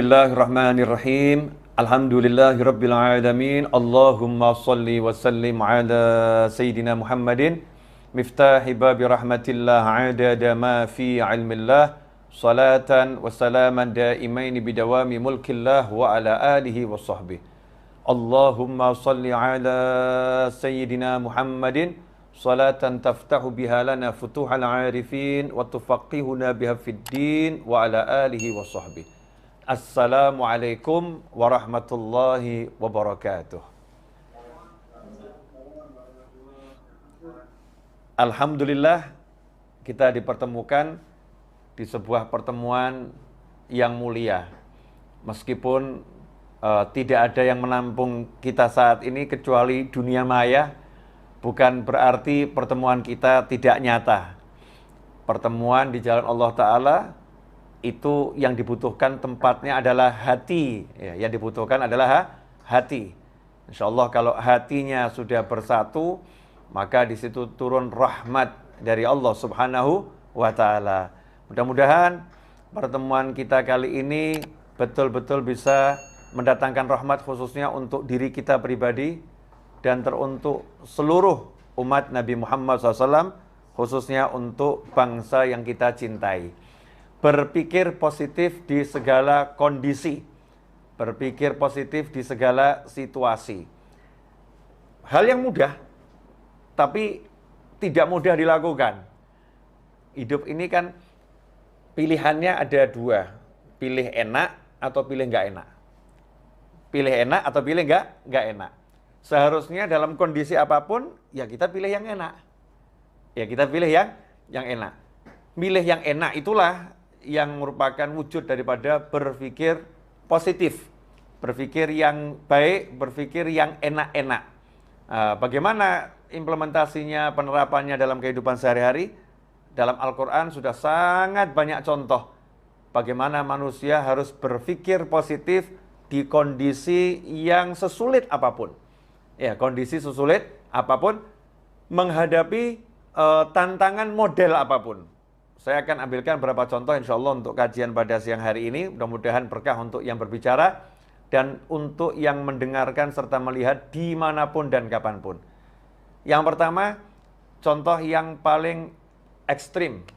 Bismillahirrahmanirrahim. Alhamdulillahirabbil alamin. Allahumma shalli wa sallim ala sayyidina Muhammadin miftahi babi rahmatillah adada ma fi ilmillah salatan wa salaman daimain bidawami mulkillah wa ala alihi wa sahbihi. Allahumma shalli ala sayyidina Muhammadin salatan taftahu biha lana futuhal arifin wa tufaqihuna biha fid din wa ala alihi wa sahbihi. Assalamualaikum warahmatullahi wabarakatuh. Alhamdulillah kita dipertemukan di sebuah pertemuan yang mulia. Meskipun tidak ada yang menampung kita saat ini kecuali dunia maya, bukan berarti pertemuan kita tidak nyata. Pertemuan di jalan Allah Ta'ala itu yang dibutuhkan tempatnya adalah hati, ya, yang dibutuhkan adalah hati. Insya Allah kalau hatinya sudah bersatu, maka di situ turun rahmat dari Allah Subhanahu wa Ta'ala. Mudah-mudahan pertemuan kita kali ini betul-betul bisa mendatangkan rahmat khususnya untuk diri kita pribadi dan teruntuk seluruh umat Nabi Muhammad SAW, khususnya untuk bangsa yang kita cintai. Berpikir positif di segala kondisi, berpikir positif di segala situasi. Hal yang mudah, tapi tidak mudah dilakukan. Hidup ini kan pilihannya ada dua, pilih enak atau pilih nggak enak. Pilih enak atau pilih nggak enak. Seharusnya dalam kondisi apapun, ya kita pilih yang enak. Ya kita pilih yang enak. Milih yang enak itulah yang merupakan wujud daripada berpikir positif, berpikir yang baik, berpikir yang enak-enak. Bagaimana implementasinya, penerapannya dalam kehidupan sehari-hari? Dalam Al-Quran sudah sangat banyak contoh bagaimana manusia harus berpikir positif di kondisi yang sesulit apapun. Ya, kondisi sesulit apapun, menghadapi tantangan model apapun. Saya akan ambilkan beberapa contoh insya Allah untuk kajian pada siang hari ini. Mudah-mudahan berkah untuk yang berbicara dan untuk yang mendengarkan serta melihat dimanapun dan kapanpun. Yang pertama, contoh yang paling ekstrim,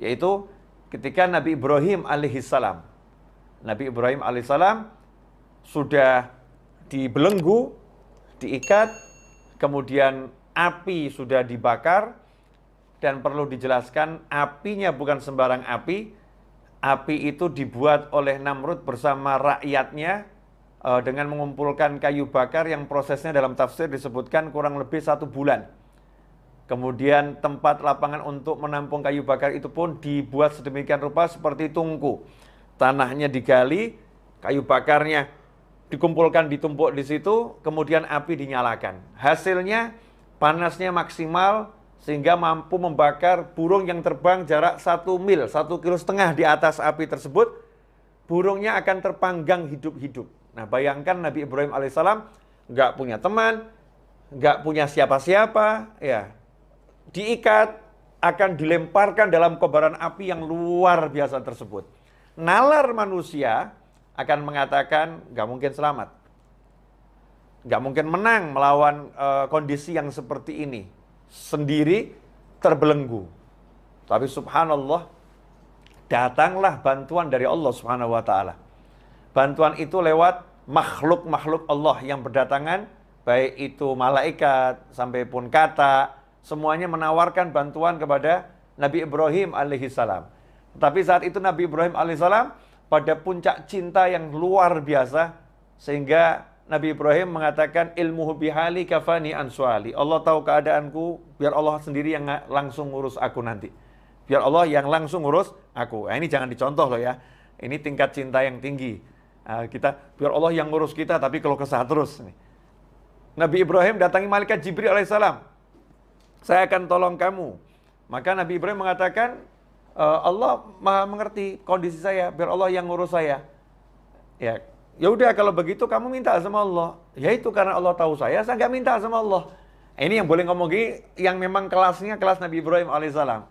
yaitu ketika Nabi Ibrahim alaihissalam. Nabi Ibrahim alaihissalam sudah dibelenggu, diikat, kemudian api sudah dibakar. Dan perlu dijelaskan, apinya bukan sembarang api. Api itu dibuat oleh Namrud bersama rakyatnya dengan mengumpulkan kayu bakar yang prosesnya dalam tafsir disebutkan kurang lebih 1 bulan. Kemudian tempat lapangan untuk menampung kayu bakar itu pun dibuat sedemikian rupa seperti tungku. Tanahnya digali, kayu bakarnya dikumpulkan, ditumpuk di situ, kemudian api dinyalakan. Hasilnya panasnya maksimal, sehingga mampu membakar burung yang terbang jarak 1 mil, 1,5 kilo di atas api tersebut. Burungnya akan terpanggang hidup-hidup. Nah, bayangkan Nabi Ibrahim alaihissalam nggak punya teman, nggak punya siapa-siapa, ya, diikat, akan dilemparkan dalam kobaran api yang luar biasa tersebut. Nalar manusia akan mengatakan nggak mungkin selamat, nggak mungkin menang melawan kondisi yang seperti ini. Sendiri terbelenggu. Tapi subhanallah, datanglah bantuan dari Allah Subhanahu wa Ta'ala. Bantuan itu lewat makhluk-makhluk Allah yang berdatangan, baik itu malaikat sampai pun kata, semuanya menawarkan bantuan kepada Nabi Ibrahim alaihissalam. Tapi saat itu Nabi Ibrahim alaihissalam pada puncak cinta yang luar biasa, sehingga Nabi Ibrahim mengatakan ilmuhu bihali kafani ansuali. Allah tahu keadaanku, biar Allah sendiri yang langsung ngurus aku nanti. Biar Allah yang langsung ngurus aku. Nah, ini jangan dicontoh loh ya. Ini tingkat cinta yang tinggi. Kita biar Allah yang ngurus kita, tapi kalau kesah terus. Nabi Ibrahim datangi malaikat Jibril alaihissalam. Saya akan tolong kamu. Maka Nabi Ibrahim mengatakan, Allah maha mengerti kondisi saya, biar Allah yang ngurus saya. Ya udah kalau begitu kamu minta sama Allah. Ya itu karena Allah tahu saya nggak minta sama Allah. Ini yang boleh ngomong gini, yang memang kelasnya kelas Nabi Ibrahim alaihissalam.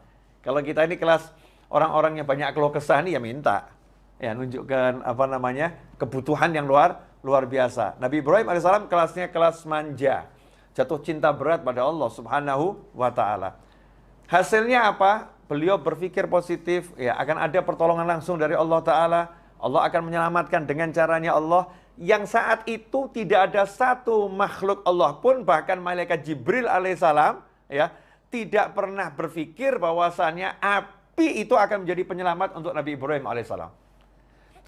Kalau kita ini kelas orang-orang yang banyak keluh kesah nih ya minta. Ya, nunjukkan kebutuhan yang luar biasa. Nabi Ibrahim alaihissalam kelasnya kelas manja, jatuh cinta berat pada Allah Subhanahu wa taala. Hasilnya apa? Beliau berpikir positif, ya akan ada pertolongan langsung dari Allah taala. Allah akan menyelamatkan dengan caranya Allah, yang saat itu tidak ada satu makhluk Allah pun, bahkan malaikat Jibril alaihissalam, ya, tidak pernah berpikir bahwasannya api itu akan menjadi penyelamat untuk Nabi Ibrahim alaihissalam.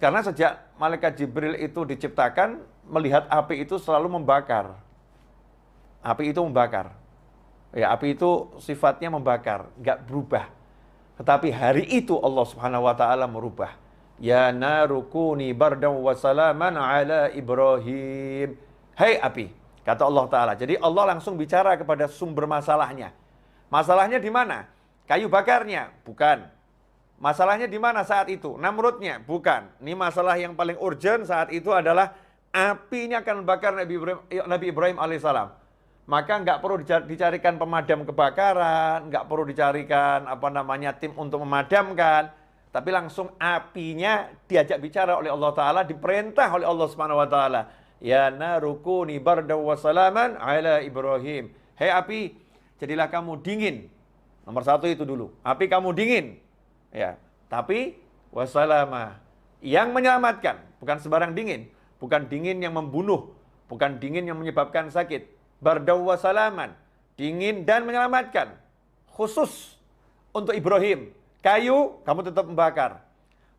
Karena sejak malaikat Jibril itu diciptakan, melihat api itu selalu membakar. Api itu membakar. Ya, api itu sifatnya membakar, nggak berubah. Tetapi hari itu Allah Subhanahu wa taala merubah. Ya narukuni bardan wa salaman ala Ibrahim. Hai api, kata Allah taala. Jadi Allah langsung bicara kepada sumber masalahnya. Masalahnya di mana? Kayu bakarnya? Bukan. Masalahnya di mana saat itu? Namrudnya? Bukan. Ini masalah yang paling urgent saat itu adalah api ini akan membakar Nabi Ibrahim alaihissalam. Maka nggak perlu dicarikan pemadam kebakaran, nggak perlu dicarikan tim untuk memadamkan, tapi langsung apinya diajak bicara oleh Allah Taala, diperintah oleh Allah Subhanahu Wa Taala. Ya narukuni bardan wa salaman ala Ibrahim. Hei api, jadilah kamu dingin. Nomor satu itu dulu. Api kamu dingin. Ya, tapi wasalama yang menyelamatkan, bukan sembarang dingin, bukan dingin yang membunuh, bukan dingin yang menyebabkan sakit. Bardaw wasalaman, dingin dan menyelamatkan, khusus untuk Ibrahim. Kayu kamu tetap membakar,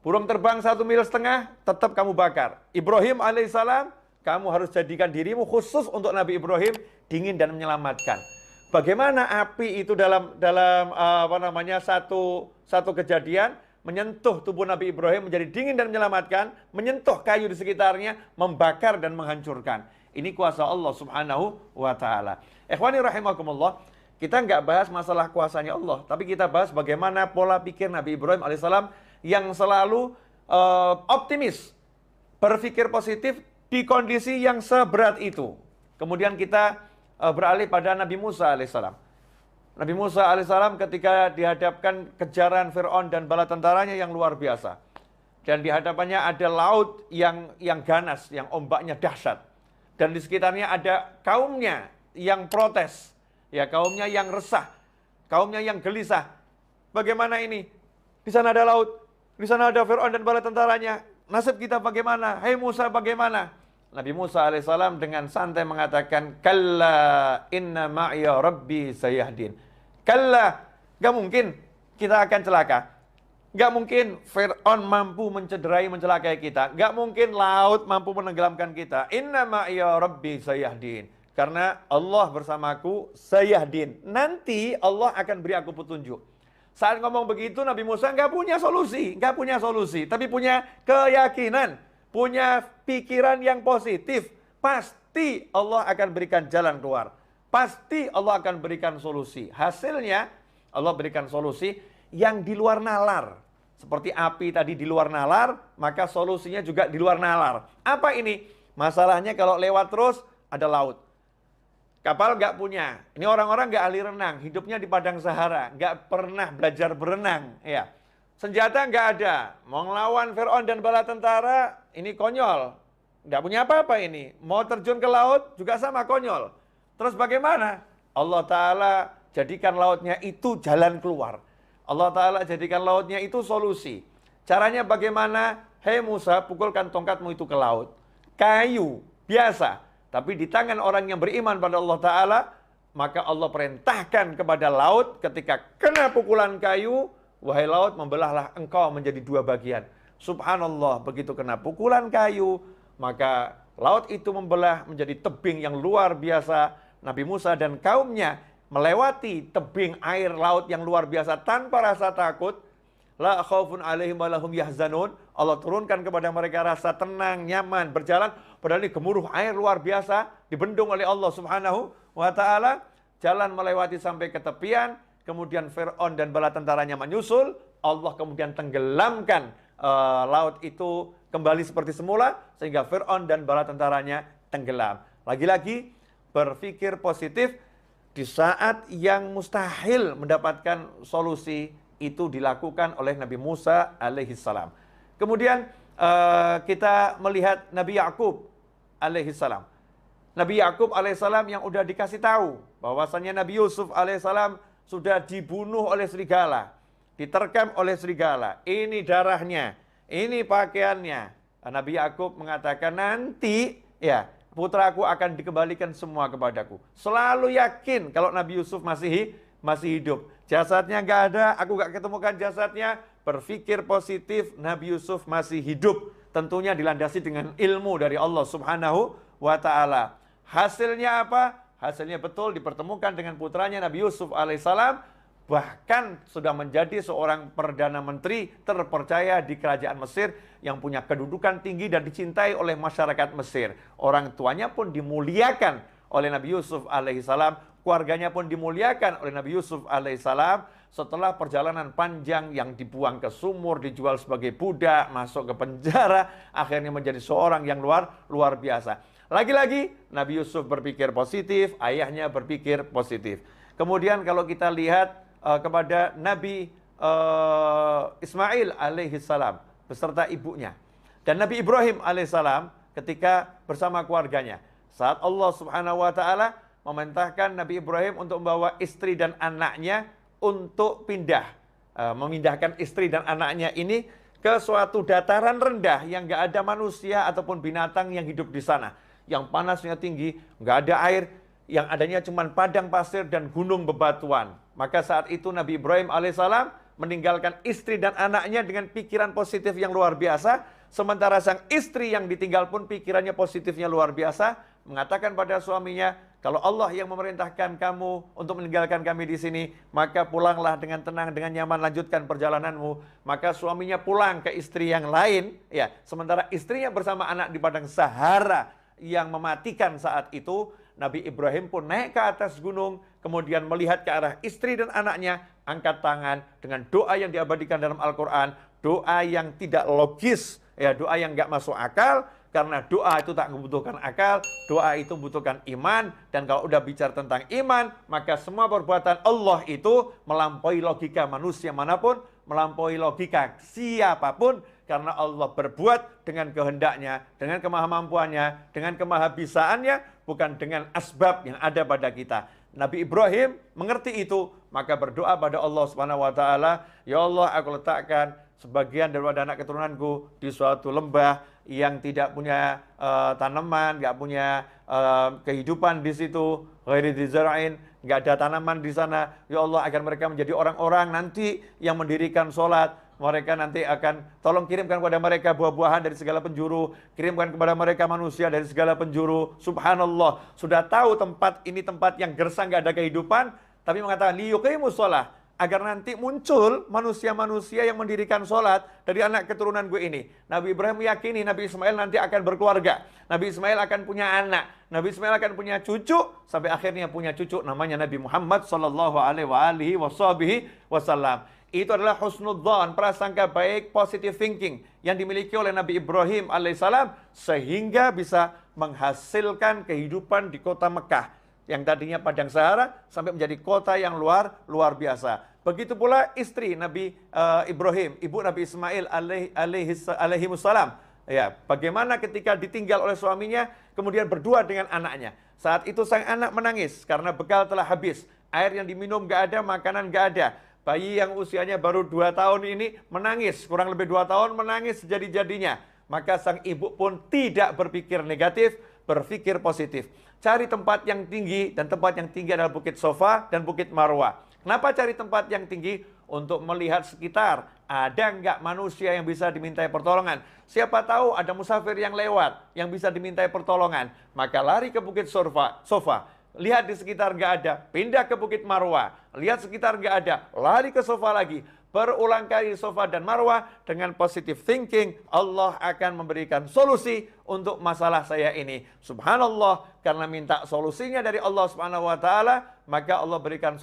burung terbang 1,5 mil tetap kamu bakar. Ibrahim alaihissalam, kamu harus jadikan dirimu khusus untuk Nabi Ibrahim, dingin dan menyelamatkan. Bagaimana api itu dalam satu kejadian menyentuh tubuh Nabi Ibrahim menjadi dingin dan menyelamatkan, menyentuh kayu di sekitarnya, membakar dan menghancurkan. Ini kuasa Allah Subhanahu wa taala. Ikhwani rahimakumullah, kita nggak bahas masalah kuasanya Allah, tapi kita bahas bagaimana pola pikir Nabi Ibrahim alaihissalam yang selalu optimis, berpikir positif di kondisi yang seberat itu. Kemudian kita beralih pada Nabi Musa alaihissalam. Nabi Musa alaihissalam ketika dihadapkan kejaran Fir'aun dan bala tentaranya yang luar biasa. Dan di hadapannya ada laut yang ganas, yang ombaknya dahsyat. Dan di sekitarnya ada kaumnya yang protes. Ya, kaumnya yang resah. Kaumnya yang gelisah. Bagaimana ini? Di sana ada laut. Di sana ada Fir'aun dan bala tentaranya. Nasib kita bagaimana? Hai Musa, bagaimana? Nabi Musa alaihissalam dengan santai mengatakan, Kalla inna ma'iya rabbi sayahdin. Kalla, gak mungkin kita akan celaka. Gak mungkin Fir'aun mampu mencelakai kita. Gak mungkin laut mampu menenggelamkan kita. Inna ma'iya rabbi sayahdin. Karena Allah bersamaku sayahdin. Nanti Allah akan beri aku petunjuk. Saat ngomong begitu Nabi Musa gak punya solusi. Tapi punya keyakinan. Punya pikiran yang positif, pasti Allah akan berikan jalan keluar. Pasti Allah akan berikan solusi. Hasilnya Allah berikan solusi yang di luar nalar. Seperti api tadi di luar nalar, maka solusinya juga di luar nalar. Apa ini? Masalahnya kalau lewat terus ada laut. Kapal nggak punya. Ini orang-orang nggak ahli renang, hidupnya di padang Sahara, nggak pernah belajar berenang. Ya. Senjata nggak ada. Mau ngelawan Fir'aun dan bala tentara, ini konyol. Nggak punya apa-apa ini. Mau terjun ke laut juga sama konyol. Terus bagaimana? Allah Ta'ala jadikan lautnya itu jalan keluar. Allah Ta'ala jadikan lautnya itu solusi. Caranya bagaimana? Hei Musa, pukulkan tongkatmu itu ke laut. Kayu, biasa. Tapi di tangan orang yang beriman pada Allah Ta'ala, maka Allah perintahkan kepada laut ketika kena pukulan kayu, wahai laut, membelahlah engkau menjadi 2 bagian. Subhanallah, begitu kena pukulan kayu, maka laut itu membelah menjadi tebing yang luar biasa. Nabi Musa dan kaumnya melewati tebing air laut yang luar biasa tanpa rasa takut. La khaufun alaihim wa lahum yahzanun. Allah turunkan kepada mereka rasa tenang, nyaman, berjalan. Padahal ini gemuruh air luar biasa, dibendung oleh Allah Subhanahu wa ta'ala. Jalan melewati sampai ke tepian. Kemudian Fir'aun dan bala tentaranya menyusul, Allah kemudian tenggelamkan laut itu kembali seperti semula, sehingga Fir'aun dan bala tentaranya tenggelam. Lagi-lagi berpikir positif, di saat yang mustahil mendapatkan solusi, itu dilakukan oleh Nabi Musa alaihissalam. Kemudian kita melihat Nabi Yakub alaihissalam. Nabi Yakub alaihissalam yang udah dikasih tahu bahwasannya Nabi Yusuf alaihissalam sudah dibunuh oleh serigala, diterkam oleh serigala. Ini darahnya, ini pakaiannya. Nabi Yakub mengatakan, nanti ya putraku akan dikembalikan semua kepadaku. Selalu yakin kalau Nabi Yusuf masih hidup. Jasadnya nggak ada, aku nggak ketemukan jasadnya. Berpikir positif, Nabi Yusuf masih hidup. Tentunya dilandasi dengan ilmu dari Allah Subhanahu wa Ta'ala. Hasilnya apa? Hasilnya betul dipertemukan dengan putranya Nabi Yusuf alaihissalam. Bahkan sudah menjadi seorang Perdana Menteri terpercaya di kerajaan Mesir yang punya kedudukan tinggi dan dicintai oleh masyarakat Mesir. Orang tuanya pun dimuliakan oleh Nabi Yusuf alaihissalam. Keluarganya pun dimuliakan oleh Nabi Yusuf alaihissalam. Setelah perjalanan panjang yang dibuang ke sumur, dijual sebagai budak, masuk ke penjara, akhirnya menjadi seorang yang luar biasa. Lagi-lagi Nabi Yusuf berpikir positif, ayahnya berpikir positif. Kemudian kalau kita lihat kepada Nabi Ismail alaihissalam beserta ibunya. Dan Nabi Ibrahim alaihissalam ketika bersama keluarganya. Saat Allah Subhanahu wa Ta'ala memerintahkan Nabi Ibrahim untuk membawa istri dan anaknya untuk memindahkan istri dan anaknya ini ke suatu dataran rendah yang nggak ada manusia ataupun binatang yang hidup di sana. Yang panasnya tinggi, nggak ada air, yang adanya cuma padang pasir dan gunung bebatuan. Maka saat itu Nabi Ibrahim alaihissalam meninggalkan istri dan anaknya dengan pikiran positif yang luar biasa. Sementara sang istri yang ditinggal pun pikirannya positifnya luar biasa. Mengatakan pada suaminya, kalau Allah yang memerintahkan kamu untuk meninggalkan kami di sini, maka pulanglah dengan tenang, dengan nyaman, lanjutkan perjalananmu. Maka suaminya pulang ke istri yang lain, ya. Sementara istrinya bersama anak di padang Sahara yang mematikan saat itu, Nabi Ibrahim pun naik ke atas gunung, kemudian melihat ke arah istri dan anaknya, angkat tangan dengan doa yang diabadikan dalam Al-Quran, doa yang tidak logis, ya, doa yang nggak masuk akal. Karena doa itu tak membutuhkan akal, doa itu membutuhkan iman. Dan kalau udah bicara tentang iman, maka semua perbuatan Allah itu melampaui logika manusia manapun, melampaui logika siapapun. Karena Allah berbuat dengan kehendaknya, dengan kemahamampuannya, dengan kemahabisaannya, bukan dengan asbab yang ada pada kita. Nabi Ibrahim mengerti itu, maka berdoa pada Allah Subhanahu wa Ta'ala, ya Allah, aku letakkan sebagian daripada anak keturunanku di suatu lembah yang tidak punya tanaman, nggak punya kehidupan di situ, ghairi dzara'in, nggak ada tanaman di sana. Ya Allah, agar mereka menjadi orang-orang nanti yang mendirikan sholat. Mereka nanti akan, tolong kirimkan kepada mereka buah-buahan dari segala penjuru, kirimkan kepada mereka manusia dari segala penjuru. Subhanallah, sudah tahu tempat ini tempat yang gersang, nggak ada kehidupan, tapi mengatakan liyuqimus shalah, agar nanti muncul manusia-manusia yang mendirikan sholat dari anak keturunan gue ini. Nabi Ibrahim meyakini Nabi Ismail nanti akan berkeluarga. Nabi Ismail akan punya anak. Nabi Ismail akan punya cucu. Sampai akhirnya punya cucu namanya Nabi Muhammad sallallahu alaihi wasallam. Itu adalah husnudzan, prasangka baik, positive thinking yang dimiliki oleh Nabi Ibrahim alaihissalam. Sehingga bisa menghasilkan kehidupan di kota Mekah. Yang tadinya padang Sahara sampai menjadi kota yang luar biasa. Begitu pula istri Nabi Ibrahim, ibu Nabi Ismail alaihi wassalam. Ya, bagaimana ketika ditinggal oleh suaminya, kemudian berdua dengan anaknya. Saat itu sang anak menangis karena bekal telah habis. Air yang diminum gak ada, makanan gak ada. Bayi yang usianya baru 2 tahun ini menangis, kurang lebih 2 tahun menangis sejadi-jadinya. Maka sang ibu pun tidak berpikir negatif, berpikir positif. Cari tempat yang tinggi, dan tempat yang tinggi adalah Bukit Sofa dan Bukit Marwah. Kenapa cari tempat yang tinggi? Untuk melihat sekitar, ada nggak manusia yang bisa dimintai pertolongan. Siapa tahu ada musafir yang lewat, yang bisa dimintai pertolongan. Maka lari ke Bukit Sofa. Lihat di sekitar nggak ada, pindah ke Bukit Marwah. Lihat sekitar nggak ada, lari ke Sofa lagi. Berulang kali Sofa dan Marwah dengan positive thinking, Allah akan memberikan solusi untuk masalah saya ini. Subhanallah, karena minta solusinya dari Allah Subhanahu wa Ta'ala, maka Allah berikan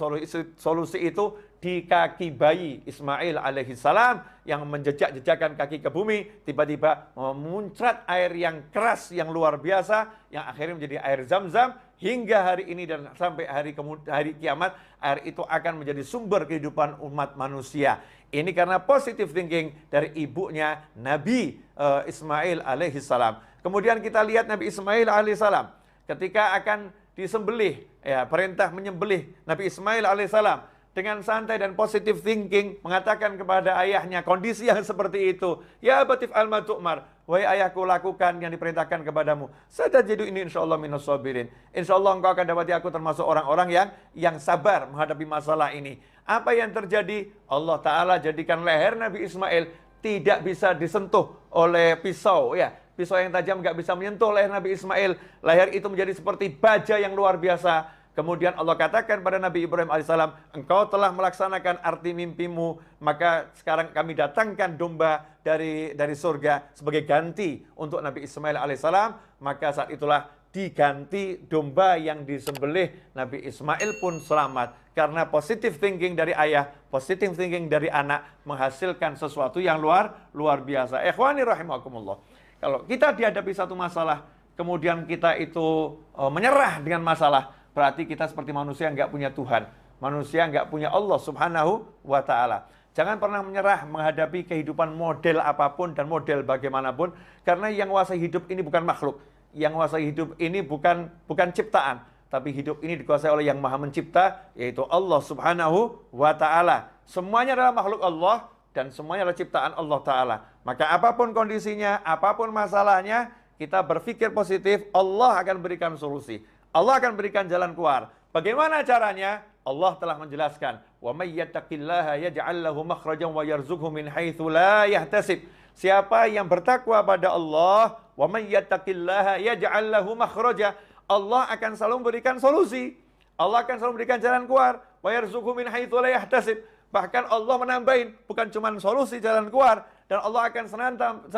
solusi itu di kaki bayi Ismail alaihissalam yang menjejak-jejakkan kaki ke bumi. Tiba-tiba memuncrat air yang keras yang luar biasa, yang akhirnya menjadi air Zam-Zam, hingga hari ini dan sampai hari kiamat, air itu akan menjadi sumber kehidupan umat manusia. Ini karena positive thinking dari ibunya Nabi Ismail alaihissalam. Kemudian kita lihat Nabi Ismail alaihissalam ketika akan disembelih, ya, perintah menyembelih Nabi Ismail alaihissalam dengan santai dan positive thinking mengatakan kepada ayahnya kondisi yang seperti itu, ya abatif alma tu'mar, wahai ayahku, lakukan yang diperintahkan kepadamu. Satajidu ini insyaallah minas sabirin. Insyaallah engkau akan dapati aku termasuk orang-orang yang sabar menghadapi masalah ini. Apa yang terjadi? Allah Ta'ala jadikan leher Nabi Ismail tidak bisa disentuh oleh pisau, ya. Pisau yang tajam nggak bisa menyentuh leher Nabi Ismail. Leher itu menjadi seperti baja yang luar biasa. Kemudian Allah katakan pada Nabi Ibrahim alaihissalam, engkau telah melaksanakan arti mimpimu, maka sekarang kami datangkan domba dari surga sebagai ganti untuk Nabi Ismail alaihissalam. Maka saat itulah diganti domba yang disembelih, Nabi Ismail pun selamat. Karena positive thinking dari ayah, positive thinking dari anak menghasilkan sesuatu yang luar biasa. Ikhwani rahimakumullah. Kalau kita dihadapi satu masalah, kemudian kita itu menyerah dengan masalah, berarti kita seperti manusia yang nggak punya Tuhan. Manusia nggak punya Allah subhanahu wa ta'ala. Jangan pernah menyerah menghadapi kehidupan model apapun dan model bagaimanapun. Karena yang menguasai hidup ini bukan makhluk. Yang menguasai hidup ini bukan ciptaan. Tapi hidup ini dikuasai oleh yang maha mencipta, yaitu Allah subhanahu wa ta'ala. Semuanya adalah makhluk Allah dan semuanya adalah ciptaan Allah Ta'ala. Maka apapun kondisinya, apapun masalahnya, kita berpikir positif, Allah akan berikan solusi. Allah akan berikan jalan keluar. Bagaimana caranya? Allah telah menjelaskan, "Wa may yattaqillaha yaj'al lahu makhrajan wa yarzuqhu min haitsu la yahtasib." Siapa yang bertakwa pada Allah, "Wa may yattaqillaha yaj'al lahu makhraja." Allah akan selalu memberikan solusi. Allah akan selalu memberikan jalan keluar. "Wa yarzuqhu min haitsu la yahtasib." Bahkan Allah menambahin, bukan cuma solusi jalan keluar, dan Allah akan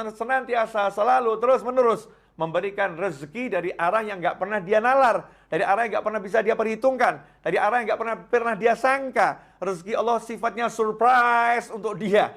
senantiasa selalu terus-menerus memberikan rezeki dari arah yang nggak pernah dia nalar, dari arah yang nggak pernah bisa dia perhitungkan, dari arah yang nggak pernah dia sangka. Rezeki Allah sifatnya surprise untuk dia,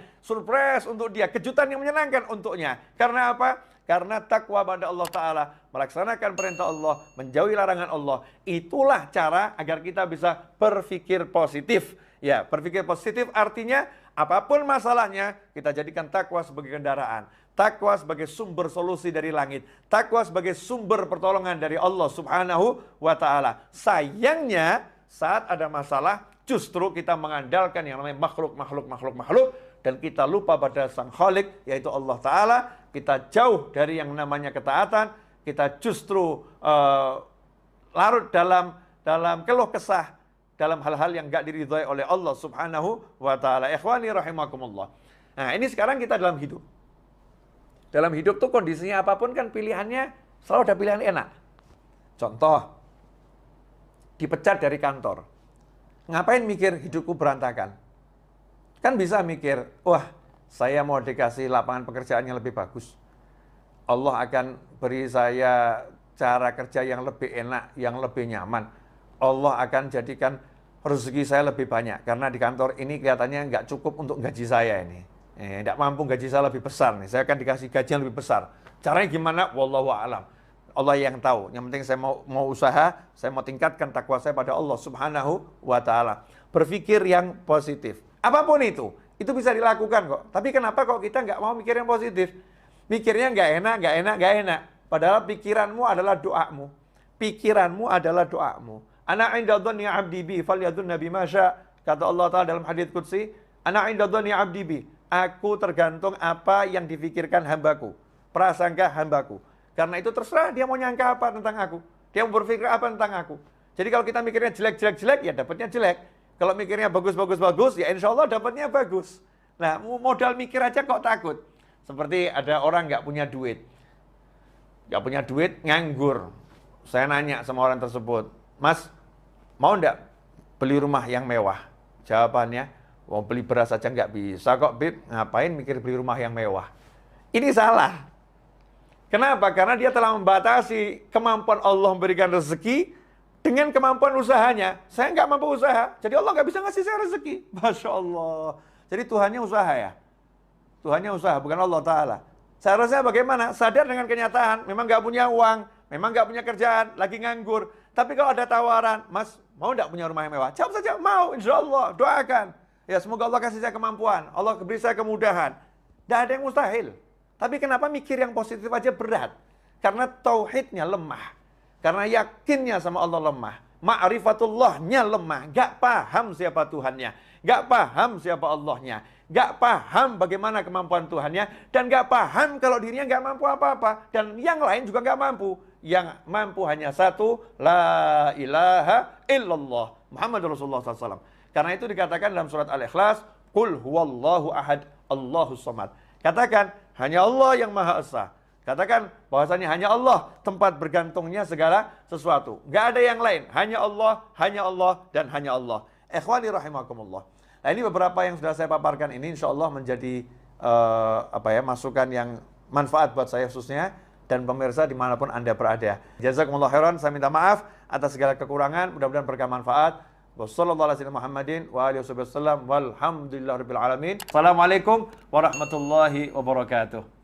kejutan yang menyenangkan untuknya. Karena apa? Karena takwa pada Allah Ta'ala, melaksanakan perintah Allah, menjauhi larangan Allah. Itulah cara agar kita bisa berpikir positif. Ya, berpikir positif artinya apapun masalahnya, kita jadikan takwa sebagai kendaraan. Takwa sebagai sumber solusi dari langit. Takwa sebagai sumber pertolongan dari Allah subhanahu wa ta'ala. Sayangnya, saat ada masalah, justru kita mengandalkan yang namanya makhluk. Dan kita lupa pada Sang Khalik, yaitu Allah Ta'ala. Kita jauh dari yang namanya ketaatan. Kita justru larut dalam keluh kesah, dalam hal-hal yang gak diridhai oleh Allah subhanahu wa ta'ala. Ikhwani rahimakumullah. Nah, ini sekarang kita dalam hidup. Dalam hidup tuh kondisinya apapun kan pilihannya selalu ada pilihan enak. Contoh, dipecat dari kantor. Ngapain mikir hidupku berantakan? Kan bisa mikir, wah, saya mau dikasih lapangan pekerjaan yang lebih bagus. Allah akan beri saya cara kerja yang lebih enak, yang lebih nyaman. Allah akan jadikan rezeki saya lebih banyak. Karena di kantor ini kelihatannya nggak cukup untuk gaji saya ini. Nggak mampu gaji saya lebih besar nih. Saya akan dikasih gaji yang lebih besar. Caranya gimana? Wallahu a'lam. Allah yang tahu. Yang penting saya mau usaha, saya mau tingkatkan takwa saya pada Allah subhanahu wa ta'ala. Berpikir yang positif. Apapun itu bisa dilakukan kok. Tapi kenapa kok kita nggak mau mikir yang positif? Mikirnya nggak enak. Padahal pikiranmu adalah doamu. Ana 'inda dhanni 'abdi bi falyadhunna bima syaa. Kata Allah Ta'ala dalam hadits qudsi, ana 'inda dhanni 'abdi bi. Aku tergantung apa yang difikirkan hambaku, prasangka hambaku. Karena itu terserah dia mau nyangka apa tentang aku. Dia mau berpikir apa tentang aku. Jadi kalau kita mikirnya jelek, ya dapatnya jelek. Kalau mikirnya bagus, ya insya Allah dapatnya bagus. Nah, modal mikir aja kok takut. Seperti ada orang nggak punya duit, nganggur. Saya nanya sama orang tersebut, Mas, mau nggak beli rumah yang mewah? Jawabannya, mau beli beras aja nggak bisa kok, Bib. Ngapain mikir beli rumah yang mewah? Ini salah. Kenapa? Karena dia telah membatasi kemampuan Allah memberikan rezeki dengan kemampuan usahanya. Saya nggak mampu usaha, jadi Allah nggak bisa ngasih saya rezeki. Masya Allah. Jadi Tuhannya usaha ya? Tuhannya usaha, bukan Allah Ta'ala. Seharusnya bagaimana? Sadar dengan kenyataan, memang nggak punya uang, memang nggak punya kerjaan, lagi nganggur. Tapi kalau ada tawaran, Mas, mau nggak punya rumah yang mewah? Jawab saja, mau, insya Allah, doakan. Ya, semoga Allah kasih saya kemampuan, Allah beri saya kemudahan. Tidak ada yang mustahil. Tapi kenapa mikir yang positif aja berat? Karena tauhidnya lemah. Karena yakinnya sama Allah lemah. Ma'rifatullahnya lemah. Gak paham siapa Tuhannya. Gak paham siapa Allahnya. Gak paham bagaimana kemampuan Tuhannya. Dan gak paham kalau dirinya gak mampu apa-apa. Dan yang lain juga gak mampu. Yang mampu hanya satu. La ilaha illallah. Muhammad Rasulullah SAW. Karena itu dikatakan dalam surat Al-Ikhlas. Qul huwallahu ahad Allahus samad. Katakan, hanya Allah yang Maha Esa. Katakan bahwasanya hanya Allah tempat bergantungnya segala sesuatu. Gak ada yang lain. Hanya Allah, dan hanya Allah. Ikhwani rahimakumullah. Nah, ini beberapa yang sudah saya paparkan ini insya Allah menjadi masukan yang manfaat buat saya khususnya dan pemirsa dimanapun Anda berada. Jazakumullah khairan. Saya minta maaf atas segala kekurangan. Mudah-mudahan berkah manfaat. Wassalamualaikum warahmatullahi wabarakatuh.